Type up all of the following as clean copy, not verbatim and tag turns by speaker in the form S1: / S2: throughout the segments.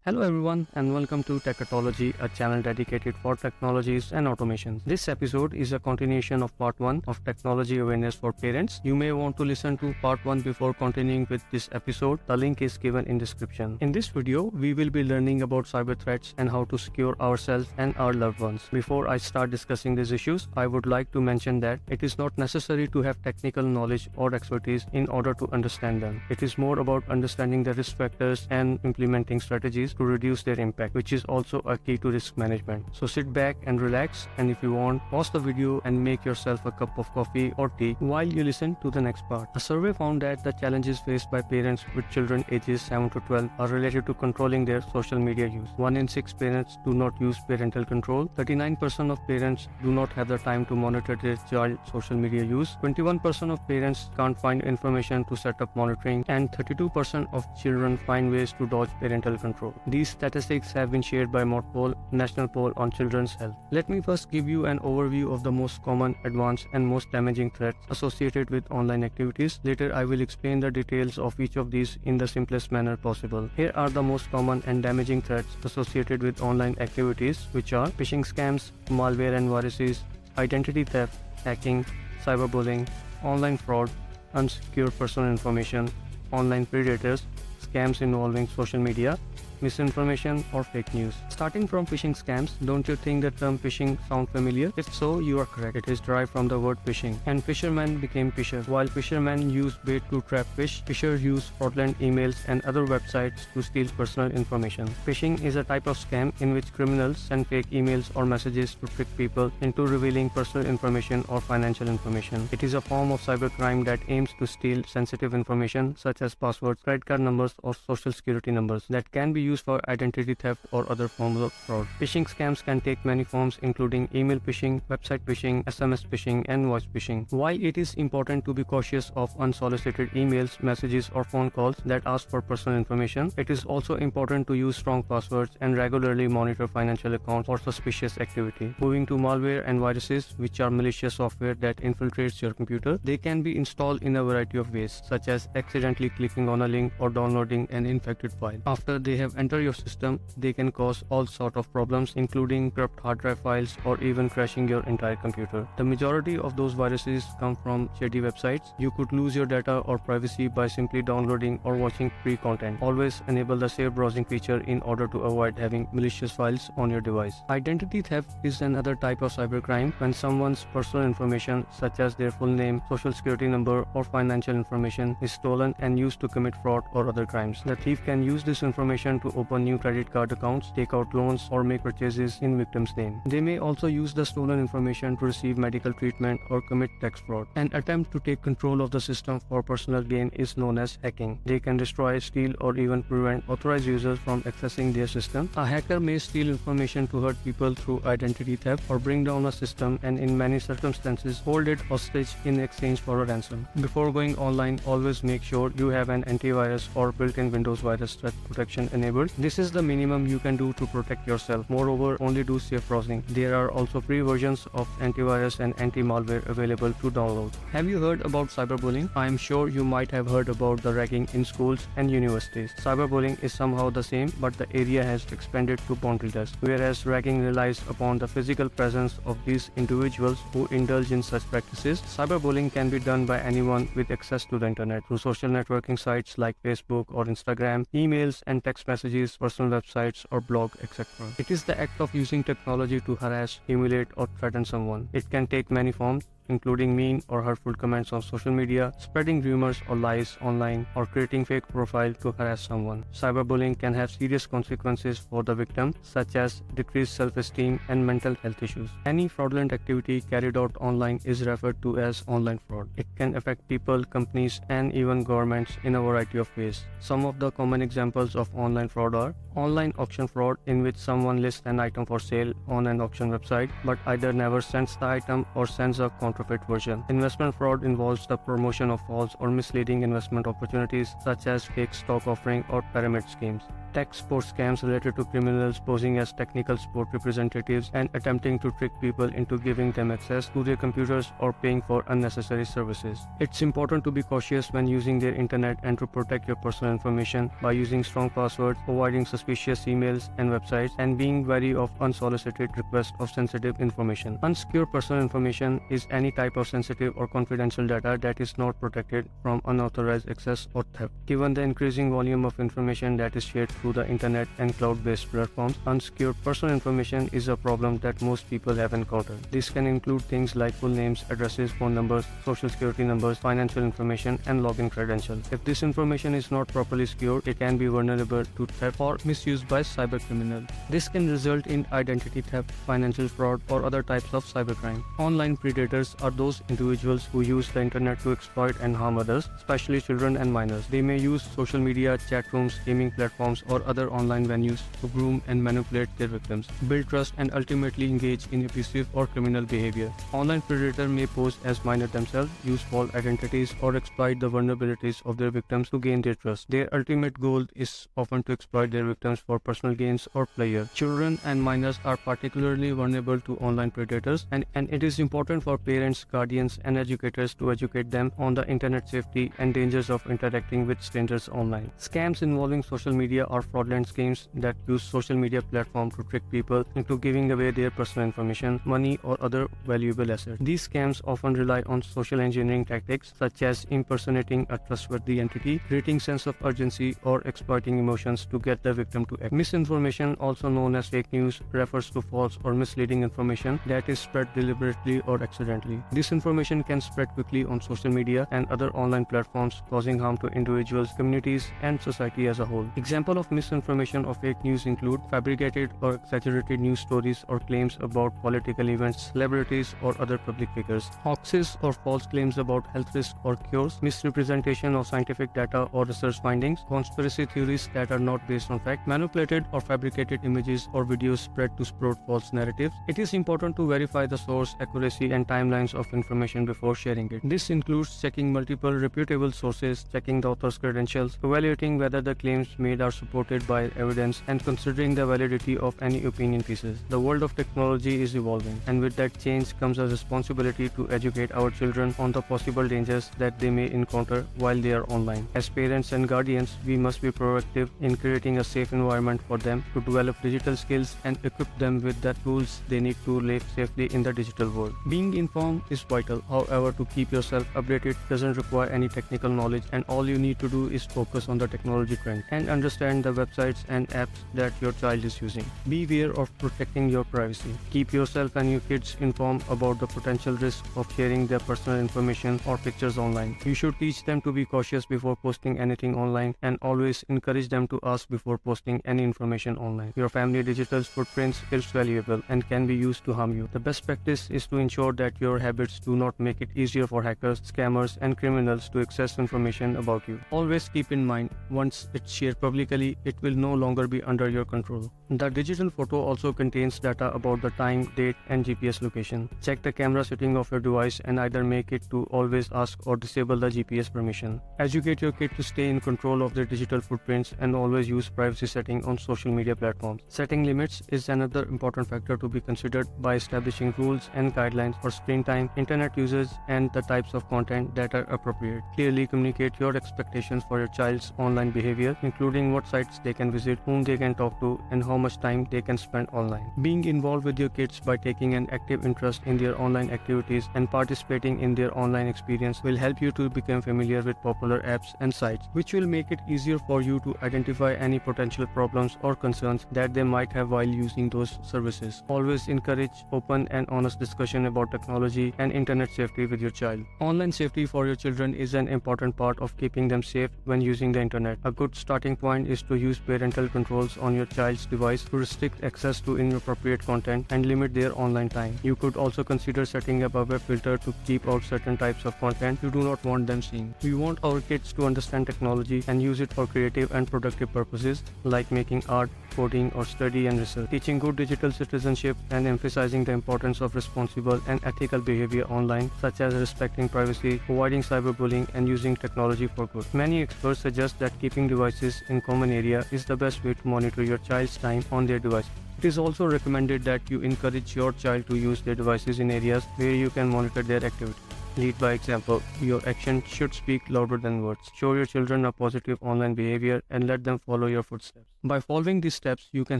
S1: Hello everyone and welcome to Technology, a channel dedicated for technologies and automations. This episode is a continuation of part 1 of Technology Awareness for Parents. You may want to listen to part 1 before continuing with this episode. The link is given in description. In this video, we will be learning about cyber threats and how to secure ourselves and our loved ones. Before I start discussing these issues, I would like to mention that it is not necessary to have technical knowledge or expertise in order to understand them. It is more about understanding the risk factors and implementing strategies to reduce their impact, which is also a key to risk management. So sit back and relax, and if you want, pause the video and make yourself a cup of coffee or tea while you listen to the next part. A survey found that the challenges faced by parents with children ages 7 to 12 are related to controlling their social media use. 1 in 6 parents do not use parental control. 39% of parents do not have the time to monitor their child's social media use. 21% of parents can't find information to set up monitoring, and 32% of children find ways to dodge parental control. These statistics have been shared by Motpol, National Poll on Children's Health. Let me first give you an overview of the most common, advanced, and most damaging threats associated with online activities. Later, I will explain the details of each of these in the simplest manner possible. Here are the most common and damaging threats associated with online activities, which are phishing scams, malware and viruses, identity theft, hacking, cyberbullying, online fraud, unsecure personal information, online predators, scams involving social media, misinformation or fake news. Starting from phishing scams, don't you think the term phishing sound familiar? If so, you are correct. It is derived from the word phishing, and fishermen became fisher. While fishermen use bait to trap fish, fishers use fraudulent emails and other websites to steal personal information. Phishing is a type of scam in which criminals send fake emails or messages to trick people into revealing personal information or financial information. It is a form of cybercrime that aims to steal sensitive information such as passwords, credit card numbers, or social security numbers that can be used for identity theft or other forms of fraud. Phishing scams can take many forms, including email phishing, website phishing, SMS phishing, and voice phishing. While it is important to be cautious of unsolicited emails, messages, or phone calls that ask for personal information, it is also important to use strong passwords and regularly monitor financial accounts or suspicious activity. Moving to malware and viruses, which are malicious software that infiltrates your computer, they can be installed in a variety of ways, such as accidentally clicking on a link or downloading an infected file. After they have entered your system, they can cause all sorts of problems, including corrupt hard drive files or even crashing your entire computer. The majority of those viruses come from shady websites. You could lose your data or privacy by simply downloading or watching free content. Always enable the safe browsing feature in order to avoid having malicious files on your device. Identity theft is another type of cybercrime when someone's personal information, such as their full name, social security number, or financial information, is stolen and used to commit fraud or other crimes. The thief can use this information to open new credit card accounts, take out loans, or make purchases in victim's name. They may also use the stolen information to receive medical treatment or commit tax fraud. An attempt to take control of the system for personal gain is known as hacking. They can destroy, steal, or even prevent authorized users from accessing their system. A hacker may steal information to hurt people through identity theft or bring down a system, and in many circumstances hold it hostage in exchange for a ransom. Before going online, always make sure you have an antivirus or built-in Windows virus threat protection enabled. This is the minimum you can do to protect yourself. Moreover, only do safe browsing. There are also free versions of antivirus and anti-malware available to download. Have you heard about cyberbullying? I am sure you might have heard about the ragging in schools and universities. Cyberbullying is somehow the same, but the area has expanded to boundaryless. Whereas ragging relies upon the physical presence of these individuals who indulge in such practices, cyberbullying can be done by anyone with access to the internet through social networking sites like Facebook or Instagram, emails and text messages, personal websites or blog, etc. It is the act of using technology to harass, humiliate, or threaten someone. It can take many forms, including mean or hurtful comments on social media, spreading rumors or lies online, or creating fake profile to harass someone. Cyberbullying can have serious consequences for the victim, such as decreased self-esteem and mental health issues. Any fraudulent activity carried out online is referred to as online fraud. It can affect people, companies, and even governments in a variety of ways. Some of the common examples of online fraud are online auction fraud, in which someone lists an item for sale on an auction website but either never sends the item or sends a counterfeit counterfeit version. Investment fraud involves the promotion of false or misleading investment opportunities such as fake stock offering or pyramid schemes. Tech support scams related to criminals posing as technical support representatives and attempting to trick people into giving them access to their computers or paying for unnecessary services. It's important to be cautious when using their internet and to protect your personal information by using strong passwords, avoiding suspicious emails and websites, and being wary of unsolicited requests of sensitive information. Unsecure personal information is any type of sensitive or confidential data that is not protected from unauthorized access or theft. Given the increasing volume of information that is shared through the internet and cloud-based platforms, unsecured personal information is a problem that most people have encountered. This can include things like full names, addresses, phone numbers, social security numbers, financial information, and login credentials. If this information is not properly secured, it can be vulnerable to theft or misuse by cybercriminals. This can result in identity theft, financial fraud, or other types of cybercrime. Online predators are those individuals who use the internet to exploit and harm others, especially children and minors. They may use social media, chat rooms, gaming platforms, or other online venues to groom and manipulate their victims, build trust, and ultimately engage in abusive or criminal behavior. Online predators may pose as minors themselves, use false identities, or exploit the vulnerabilities of their victims to gain their trust. Their ultimate goal is often to exploit their victims for personal gains or pleasure. Children and minors are particularly vulnerable to online predators, and it is important for parents, guardians, and educators to educate them on the internet safety and dangers of interacting with strangers online. Scams involving social media are fraudulent schemes that use social media platforms to trick people into giving away their personal information, money, or other valuable assets. These scams often rely on social engineering tactics such as impersonating a trustworthy entity, creating sense of urgency, or exploiting emotions to get the victim to act. Misinformation, also known as fake news, refers to false or misleading information that is spread deliberately or accidentally. This information can spread quickly on social media and other online platforms, causing harm to individuals, communities, and society as a whole. Examples of misinformation or fake news include fabricated or exaggerated news stories or claims about political events, celebrities, or other public figures. Hoaxes or false claims about health risks or cures, misrepresentation of scientific data or research findings, conspiracy theories that are not based on fact, manipulated or fabricated images or videos spread to spread false narratives. It is important to verify the source, accuracy, and timelines of information before sharing it. This includes checking multiple reputable sources, checking the author's credentials, evaluating whether the claims made are supported by evidence, and considering the validity of any opinion pieces. The world of technology is evolving, and with that change comes a responsibility to educate our children on the possible dangers that they may encounter while they are online. As parents and guardians, we must be proactive in creating a safe environment for them to develop digital skills and equip them with the tools they need to live safely in the digital world. Being informed is vital. However, to keep yourself updated doesn't require any technical knowledge, and all you need to do is focus on the technology trend and understand the websites and apps that your child is using. Be aware of protecting your privacy. Keep yourself and your kids informed about the potential risk of sharing their personal information or pictures online. You should teach them to be cautious before posting anything online, and always encourage them to ask before posting any information online. Your family digital footprints is valuable and can be used to harm you. The best practice is to ensure that your habits do not make it easier for hackers, scammers, and criminals to access information about you. Always keep in mind, once it's shared publicly, it will no longer be under your control. The digital photo also contains data about the time, date, and GPS location. Check the camera setting of your device and either make it to always ask or disable the GPS permission. Educate your kid to stay in control of their digital footprints and always use privacy setting on social media platforms. Setting limits is another important factor to be considered by establishing rules and guidelines for screen time, internet usage, and the types of content that are appropriate. Clearly communicate your expectations for your child's online behavior, including what sites they can visit, whom they can talk to, and how much time they can spend online. Being involved with your kids by taking an active interest in their online activities and participating in their online experience will help you to become familiar with popular apps and sites, which will make it easier for you to identify any potential problems or concerns that they might have while using those services. Always encourage open and honest discussion about technology and internet safety with your child. Online safety for your children is an important part of keeping them safe when using the internet. A good starting point is to use parental controls on your child's device to restrict access to inappropriate content and limit their online time. You could also consider setting up a web filter to keep out certain types of content you do not want them seeing. We want our kids to understand technology and use it for creative and productive purposes like making art, coding, or study and research. Teaching good digital citizenship and emphasizing the importance of responsible and ethical behavior online, such as respecting privacy, avoiding cyberbullying, and using technology for good. Many experts suggest that keeping devices in common area is the best way to monitor your child's time on their device. It is also recommended that you encourage your child to use their devices in areas where you can monitor their activity. Lead by example. Your action should speak louder than words. Show your children a positive online behavior and let them follow your footsteps. By following these steps, you can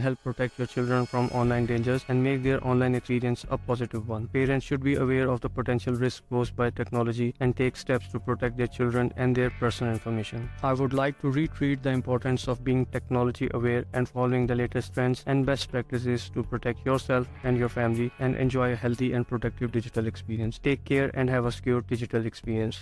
S1: help protect your children from online dangers and make their online experience a positive one. Parents should be aware of the potential risks posed by technology and take steps to protect their children and their personal information. I would like to reiterate the importance of being technology aware and following the latest trends and best practices to protect yourself and your family and enjoy a healthy and productive digital experience. Take care and have a secure digital experience.